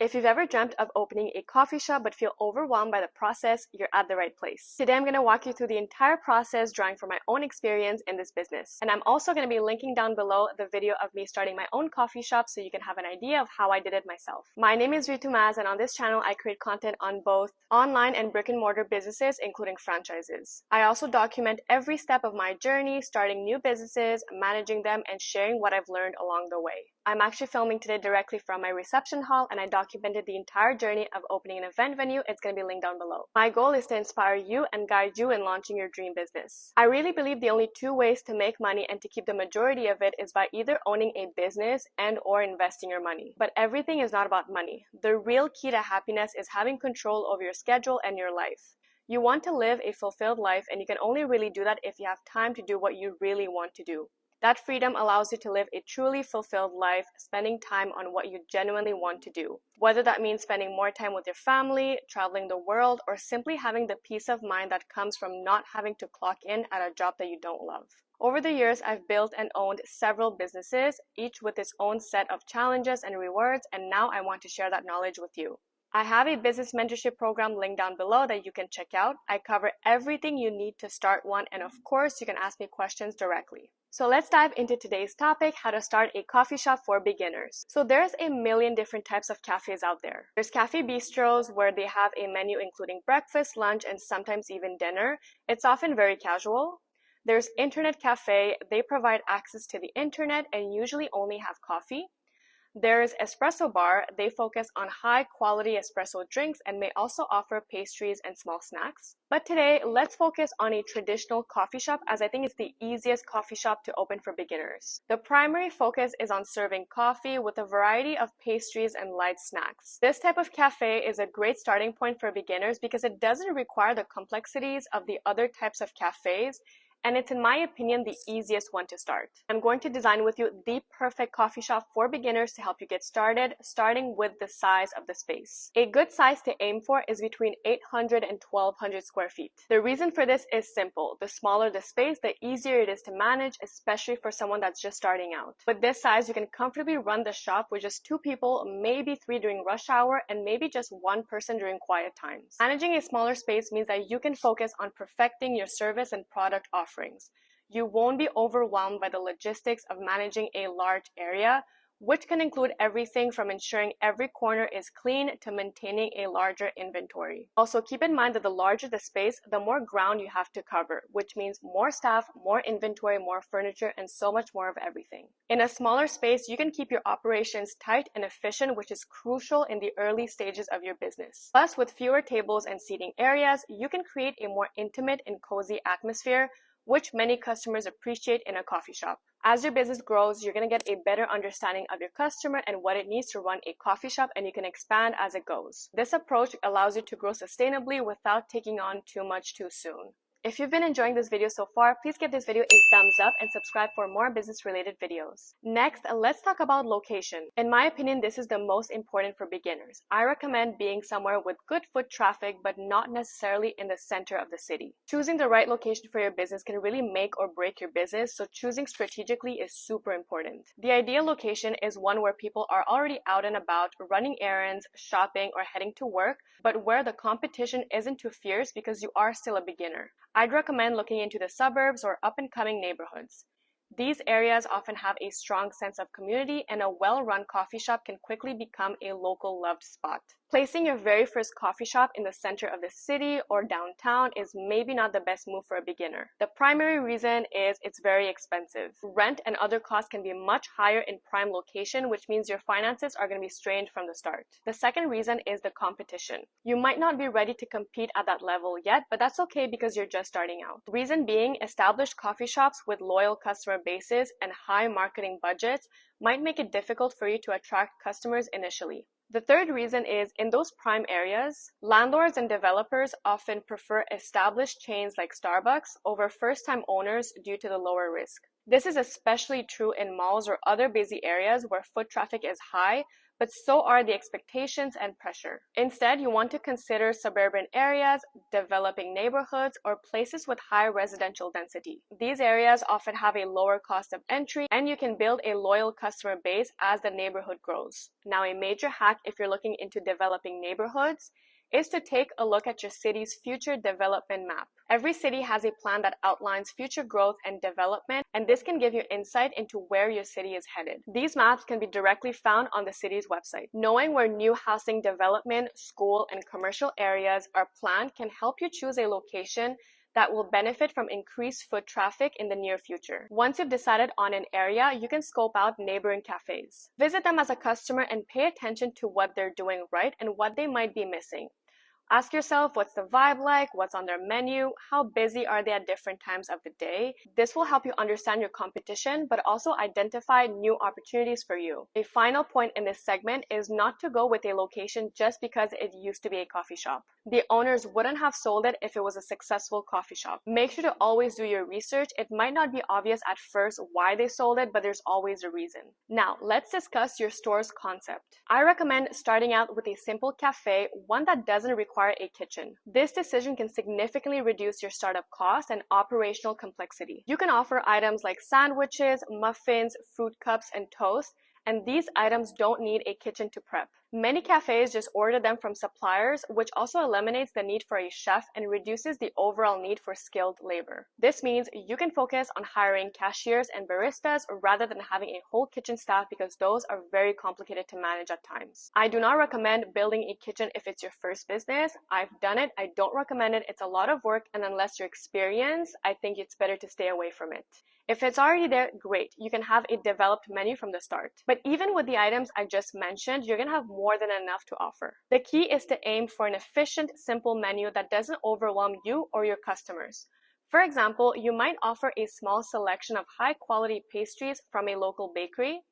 If you've ever dreamt of opening a coffee shop but feel overwhelmed by the process, you're at the right place. Today I'm going to walk you through the entire process, drawing from my own experience in this business. And I'm also going to be linking down below the video of me starting my own coffee shop so you can have an idea of how I did it myself. My name is Reetu, and on this channel I create content on both online and brick-and-mortar businesses, including franchises. I also document every step of my journey, starting new businesses, managing them, and sharing what I've learned along the way. I'm actually filming today directly from my reception hall, and I documented the entire journey of opening an event venue. It's going to be linked down below. My goal is to inspire you and guide you in launching your dream business. I really believe the only two ways to make money and to keep the majority of it is by either owning a business and or investing your money. But everything is not about money. The real key to happiness is having control over your schedule and your life. You want to live a fulfilled life, and you can only really do that if you have time to do what you really want to do. That freedom allows you to live a truly fulfilled life, spending time on what you genuinely want to do. Whether that means spending more time with your family, traveling the world, or simply having the peace of mind that comes from not having to clock in at a job that you don't love. Over the years, I've built and owned several businesses, each with its own set of challenges and rewards, and now I want to share that knowledge with you. I have a business mentorship program linked down below that you can check out. I cover everything you need to start one, and of course, you can ask me questions directly. So let's dive into today's topic, how to start a coffee shop for beginners. So there's a million different types of cafes out there. There's cafe bistros where they have a menu including breakfast, lunch, and sometimes even dinner. It's often very casual. There's internet cafe. They provide access to the internet and usually only have coffee. There's espresso bar. They focus on high quality espresso drinks and may also offer pastries and small snacks. But today, let's focus on a traditional coffee shop, as I think it's the easiest coffee shop to open for beginners. The primary focus is on serving coffee with a variety of pastries and light snacks. This type of cafe is a great starting point for beginners because it doesn't require the complexities of the other types of cafes, and it's, in my opinion, the easiest one to start. I'm going to design with you the perfect coffee shop for beginners to help you get started, starting with the size of the space. A good size to aim for is between 800 and 1200 square feet. The reason for this is simple. The smaller the space, the easier it is to manage, especially for someone that's just starting out. With this size, you can comfortably run the shop with just 2 people, maybe 3 during rush hour, and maybe just 1 person during quiet times. Managing a smaller space means that you can focus on perfecting your service and product offerings. You won't be overwhelmed by the logistics of managing a large area, which can include everything from ensuring every corner is clean to maintaining a larger inventory. Also, keep in mind that the larger the space, the more ground you have to cover, which means more staff, more inventory, more furniture, and so much more of everything. In a smaller space, you can keep your operations tight and efficient, which is crucial in the early stages of your business. Plus, with fewer tables and seating areas, you can create a more intimate and cozy atmosphere, which many customers appreciate in a coffee shop. As your business grows, you're going to get a better understanding of your customer and what it needs to run a coffee shop, and you can expand as it goes. This approach allows you to grow sustainably without taking on too much too soon. If you've been enjoying this video so far, please give this video a thumbs up and subscribe for more business-related videos. Next, let's talk about location. In my opinion, this is the most important for beginners. I recommend being somewhere with good foot traffic, but not necessarily in the center of the city. Choosing the right location for your business can really make or break your business, so choosing strategically is super important. The ideal location is one where people are already out and about, running errands, shopping, or heading to work, but where the competition isn't too fierce because you are still a beginner. I'd recommend looking into the suburbs or up-and-coming neighborhoods. These areas often have a strong sense of community, and a well-run coffee shop can quickly become a local loved spot. Placing your very first coffee shop in the center of the city or downtown is maybe not the best move for a beginner. The primary reason is it's very expensive. Rent and other costs can be much higher in prime location, which means your finances are going to be strained from the start. The second reason is the competition. You might not be ready to compete at that level yet, but that's okay because you're just starting out. The reason being, established coffee shops with loyal customer bases and high marketing budgets might make it difficult for you to attract customers initially. The third reason is, in those prime areas, landlords and developers often prefer established chains like Starbucks over first-time owners due to the lower risk. This is especially true in malls or other busy areas where foot traffic is high, but so are the expectations and pressure. Instead, you want to consider suburban areas, developing neighborhoods, or places with high residential density. These areas often have a lower cost of entry, and you can build a loyal customer base as the neighborhood grows. Now, a major hack if you're looking into developing neighborhoods is to take a look at your city's future development map. Every city has a plan that outlines future growth and development, and this can give you insight into where your city is headed. These maps can be directly found on the city's website. Knowing where new housing development, school, and commercial areas are planned can help you choose a location that will benefit from increased foot traffic in the near future. Once you've decided on an area, you can scope out neighboring cafes. Visit them as a customer and pay attention to what they're doing right and what they might be missing. Ask yourself, what's the vibe like? What's on their menu? How busy are they at different times of the day? This will help you understand your competition, but also identify new opportunities for you. A final point in this segment is not to go with a location just because it used to be a coffee shop. The owners wouldn't have sold it if it was a successful coffee shop. Make sure to always do your research. It might not be obvious at first why they sold it, but there's always a reason. Now, let's discuss your store's concept. I recommend starting out with a simple cafe, one that doesn't require a kitchen. This decision can significantly reduce your startup costs and operational complexity. You can offer items like sandwiches, muffins, fruit cups, and toast, and these items don't need a kitchen to prep. Many cafes just order them from suppliers, which also eliminates the need for a chef and reduces the overall need for skilled labor. This means you can focus on hiring cashiers and baristas rather than having a whole kitchen staff because those are very complicated to manage at times. I do not recommend building a kitchen if it's your first business. I've done it. I don't recommend it. It's a lot of work, and unless you're experienced, I think it's better to stay away from it. If it's already there, great. You can have a developed menu from the start. But even with the items I just mentioned, you're going to have more than enough to offer. The key is to aim for an efficient, simple menu that doesn't overwhelm you or your customers. For example, you might offer a small selection of high-quality pastries from a local bakery,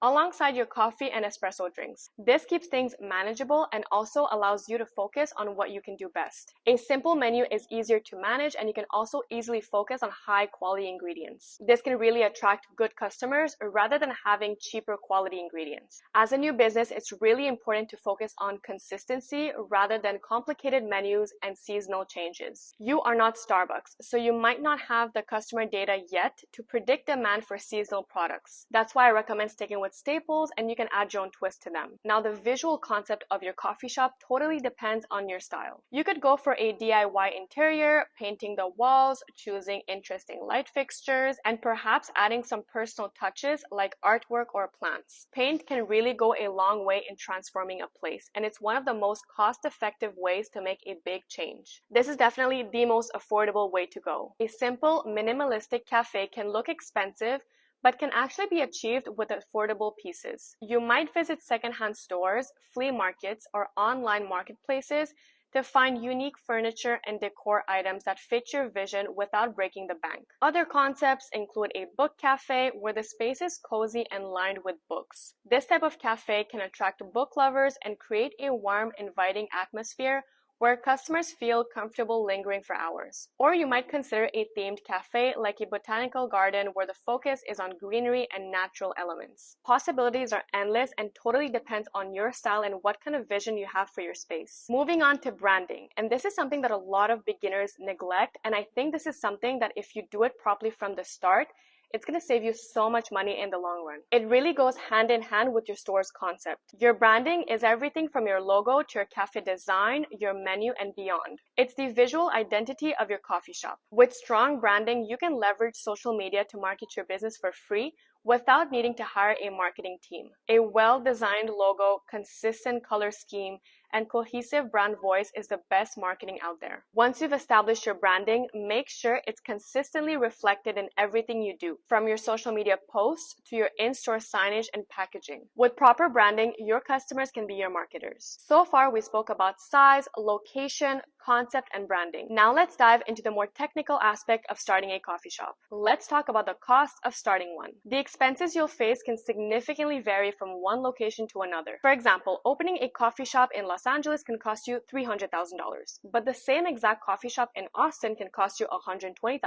alongside your coffee and espresso drinks. This keeps things manageable and also allows you to focus on what you can do best. A simple menu is easier to manage, and you can also easily focus on high quality ingredients. This can really attract good customers rather than having cheaper quality ingredients. As a new business, it's really important to focus on consistency rather than complicated menus and seasonal changes. You are not Starbucks, so you might not have the customer data yet to predict demand for seasonal products. That's why I recommend sticking with staples, and you can add your own twist to them. Now, the visual concept of your coffee shop totally depends on your style. You could go for a DIY interior, painting the walls, choosing interesting light fixtures, and perhaps adding some personal touches like artwork or plants. Paint can really go a long way in transforming a place, and it's one of the most cost-effective ways to make a big change. This is definitely the most affordable way to go. A simple, minimalistic cafe can look expensive, but can actually be achieved with affordable pieces. You might visit secondhand stores, flea markets, or online marketplaces to find unique furniture and decor items that fit your vision without breaking the bank. Other concepts include a book cafe where the space is cozy and lined with books. This type of cafe can attract book lovers and create a warm, inviting atmosphere where customers feel comfortable lingering for hours. Or you might consider a themed cafe like a botanical garden where the focus is on greenery and natural elements. Possibilities are endless and totally depends on your style and what kind of vision you have for your space. Moving on to branding, and this is something that a lot of beginners neglect, and I think this is something that if you do it properly from the start, it's going to save you so much money in the long run. It really goes hand in hand with your store's concept. Your branding is everything from your logo to your cafe design, your menu, and beyond. It's the visual identity of your coffee shop. With strong branding, you can leverage social media to market your business for free without needing to hire a marketing team. A well-designed logo, consistent color scheme, and cohesive brand voice is the best marketing out there. Once you've established your branding, make sure it's consistently reflected in everything you do, from your social media posts to your in-store signage and packaging. With proper branding, your customers can be your marketers. So far, we spoke about size, location, concept, and branding. Now let's dive into the more technical aspect of starting a coffee shop. Let's talk about the cost of starting one. The expenses you'll face can significantly vary from one location to another. For example, opening a coffee shop in Los Los Angeles can cost you $300,000, but the same exact coffee shop in Austin can cost you $120,000.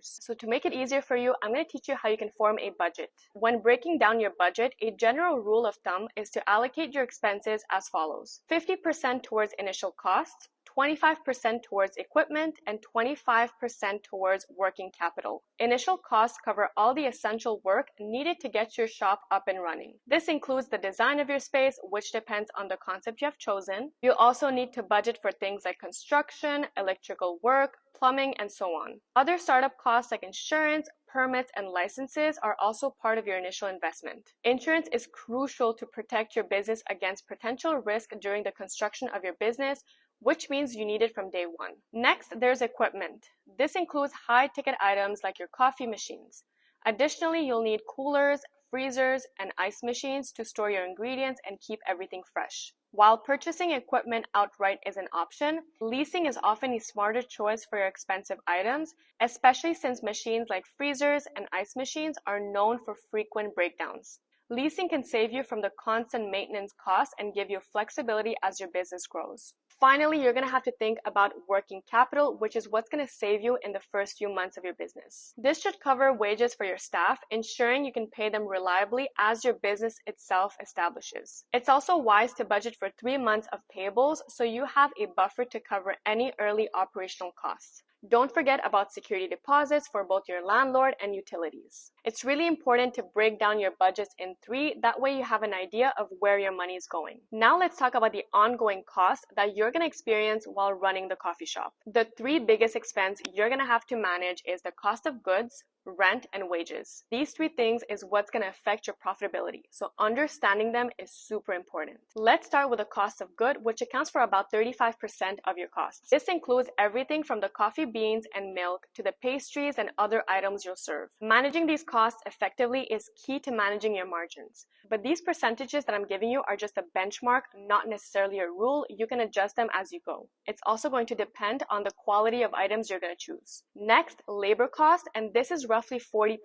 So to make it easier for you, I'm going to teach you how you can form a budget. When breaking down your budget, a general rule of thumb is to allocate your expenses as follows: 50% towards initial costs, 25% towards equipment, and 25% towards working capital. Initial costs cover all the essential work needed to get your shop up and running. This includes the design of your space, which depends on the concept you have chosen. You'll also need to budget for things like construction, electrical work, plumbing, and so on. Other startup costs like insurance, permits, and licenses are also part of your initial investment. Insurance is crucial to protect your business against potential risk during the construction of your business, which means you need it from day one. Next, there's equipment. This includes high-ticket items like your coffee machines. Additionally, you'll need coolers, freezers, and ice machines to store your ingredients and keep everything fresh. While purchasing equipment outright is an option, leasing is often a smarter choice for your expensive items, especially since machines like freezers and ice machines are known for frequent breakdowns. Leasing can save you from the constant maintenance costs and give you flexibility as your business grows. Finally, you're going to have to think about working capital, which is what's going to save you in the first few months of your business. This should cover wages for your staff, ensuring you can pay them reliably as your business itself establishes. It's also wise to budget for 3 months of payables so you have a buffer to cover any early operational costs. Don't forget about security deposits for both your landlord and utilities. It's really important to break down your budgets in 3, that way you have an idea of where your money is going. Now let's talk about the ongoing costs that you're going to experience while running the coffee shop. The 3 biggest expenses you're going to have to manage is the cost of goods, rent, and wages. These 3 things is what's going to affect your profitability, so understanding them is super important. Let's start with the cost of good, which accounts for about 35% of your costs. This includes everything from the coffee beans and milk to the pastries and other items you'll serve. Managing these costs effectively is key to managing your margins. But these percentages that I'm giving you are just a benchmark, not necessarily a rule. You can adjust them as you go. It's also going to depend on the quality of items you're going to choose. Next, labor cost, and this is roughly 40%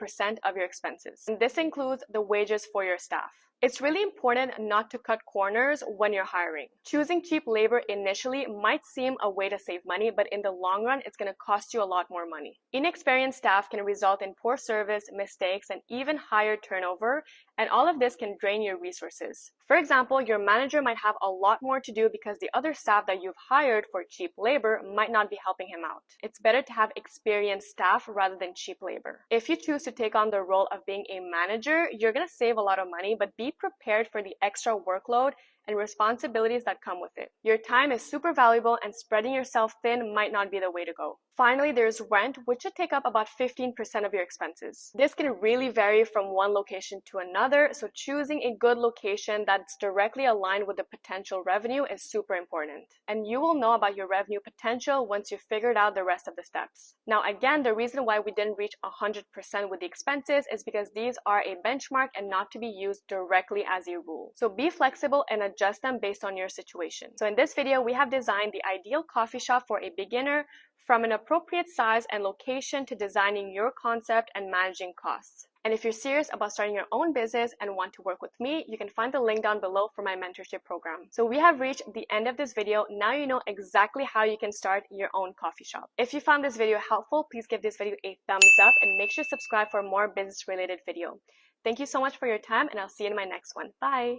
of your expenses. And this includes the wages for your staff. It's really important not to cut corners when you're hiring. Choosing cheap labor initially might seem a way to save money, but in the long run, it's going to cost you a lot more money. Inexperienced staff can result in poor service, mistakes, and even higher turnover, and all of this can drain your resources. For example, your manager might have a lot more to do because the other staff that you've hired for cheap labor might not be helping him out. It's better to have experienced staff rather than cheap labor. If you choose to take on the role of being a manager, you're going to save a lot of money, but be prepared for the extra workload and responsibilities that come with it. Your time is super valuable, and spreading yourself thin might not be the way to go. Finally, there's rent, which should take up about 15% of your expenses. This can really vary from one location to another, so choosing a good location that's directly aligned with the potential revenue is super important. And you will know about your revenue potential once you've figured out the rest of the steps. Now, again, the reason why we didn't reach 100% with the expenses is because these are a benchmark and not to be used directly as a rule. So be flexible and adjust them based on your situation. So in this video, we have designed the ideal coffee shop for a beginner, from an appropriate size and location to designing your concept and managing costs. And if you're serious about starting your own business and want to work with me, you can find the link down below for my mentorship program. So we have reached the end of this video. Now you know exactly how you can start your own coffee shop. If you found this video helpful, please give this video a thumbs up and make sure to subscribe for more business related video. Thank you so much for your time, and I'll see you in my next one. Bye!